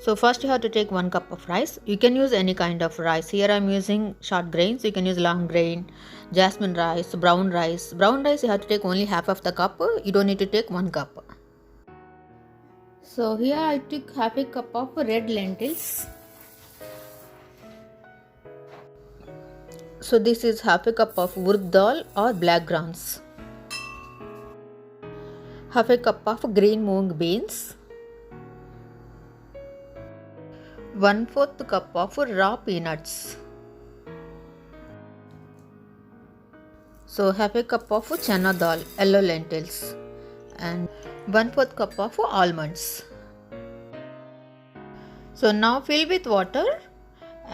So first you have to take 1 cup of rice. You can use any kind of rice. Here I am using short grains. You can use long grain, jasmine rice, brown rice. Brown rice you have to take only half of the cup. You don't need to take 1 cup. So here I took half a cup of red lentils. So this is half a cup of urd dal or black grounds. Half a cup of green moong beans. 1/4 cup of raw peanuts. So half a cup of chana dal, yellow lentils, and 1/4 cup of almonds. So now fill with water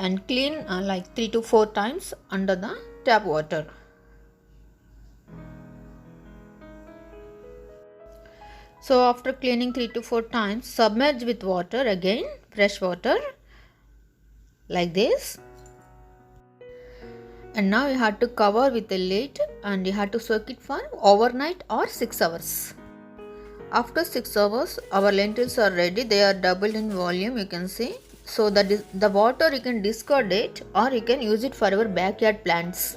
and clean like 3 to 4 times under the tap water. So after cleaning 3 to 4 times, submerge with water again, fresh water like this. And now you have to cover with a lid and you have to soak it for overnight or 6 hours. After 6 hours, our lentils are ready. They are doubled in volume, you can see. So that is the water, you can discard it or you can use it for your backyard plants.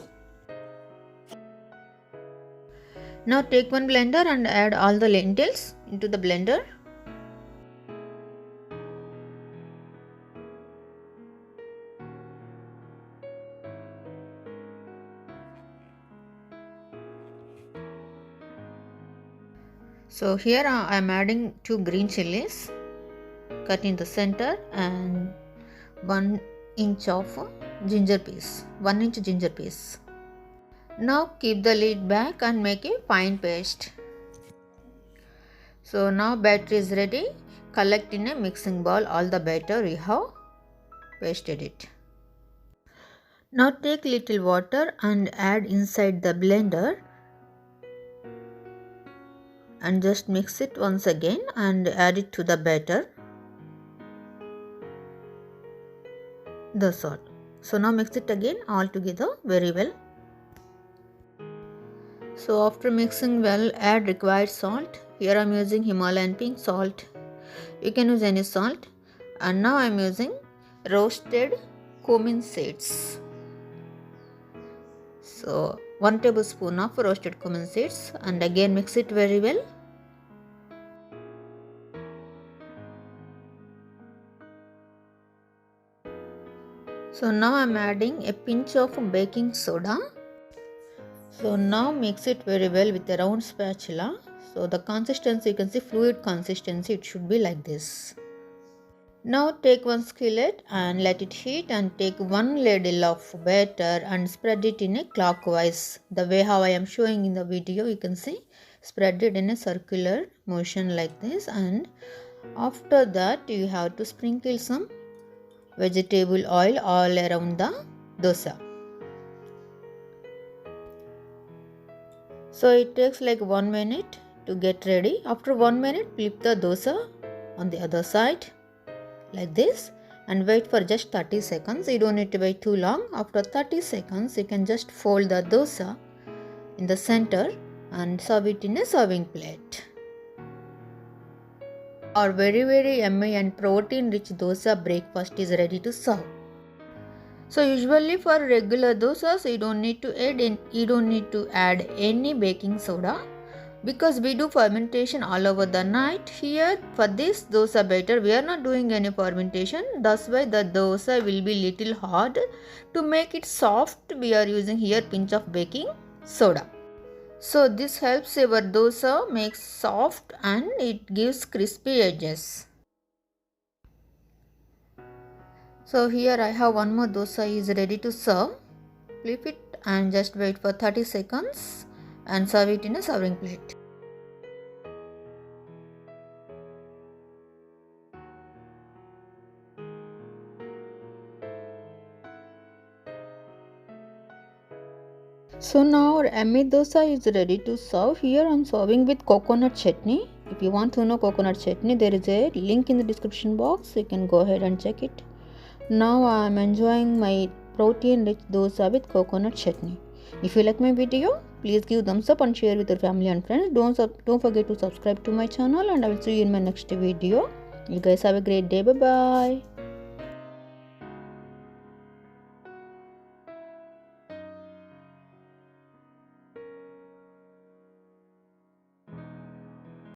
Now take one blender and add all the lentils into the blender. So here I am adding 2 green chilies cut in the center and 1 inch of ginger piece, 1 inch ginger piece. Now keep the lid back and make a fine paste. So now batter is ready. Collect in a mixing bowl all the batter you have pasted it. Now take little water and add inside the blender and just mix it once again and add it to the batter. The salt. So now mix it again all together very well. So after mixing well, add required salt. Here I am using Himalayan pink salt. You can use any salt. And now I am using roasted cumin seeds. So 1 tablespoon of roasted cumin seeds and again mix it very well. So now I am adding a pinch of baking soda. So now mix it very well with a round spatula. So the consistency, you can see fluid consistency, it should be like this. Now take one skillet and let it heat and take 1 ladle of batter and spread it in a clockwise. The way how I am showing in the video, you can see spread it in a circular motion like this, and after that you have to sprinkle some vegetable oil all around the dosa. So it takes like 1 minute to get ready. After 1 minute, flip the dosa on the other side like this and wait for just 30 seconds. You don't need to wait too long. After 30 seconds, you can just fold the dosa in the center and serve it in a serving plate. Our very yummy and protein rich dosa breakfast is ready to serve. So usually for regular dosas you don't need to add any baking soda because we do fermentation all over the night. Here for this dosa batter we are not doing any fermentation. That's why the dosa will be little hard. To make it soft we are using here pinch of baking soda. So this helps our dosa makes soft and it gives crispy edges. So here I have one more dosa is ready to serve. Flip it and just wait for 30 seconds and serve it in a serving plate. So now our yummy dosa is ready to serve. Here I am serving with coconut chutney. If you want to know coconut chutney, there is a link in the description box. You can go ahead and check it. Now I am enjoying my protein rich dosa with coconut chutney. If you like my video, please give thumbs up and share with your family and friends. Don't forget to subscribe to my channel, and I will see you in my next video. You guys have a great day. Bye bye.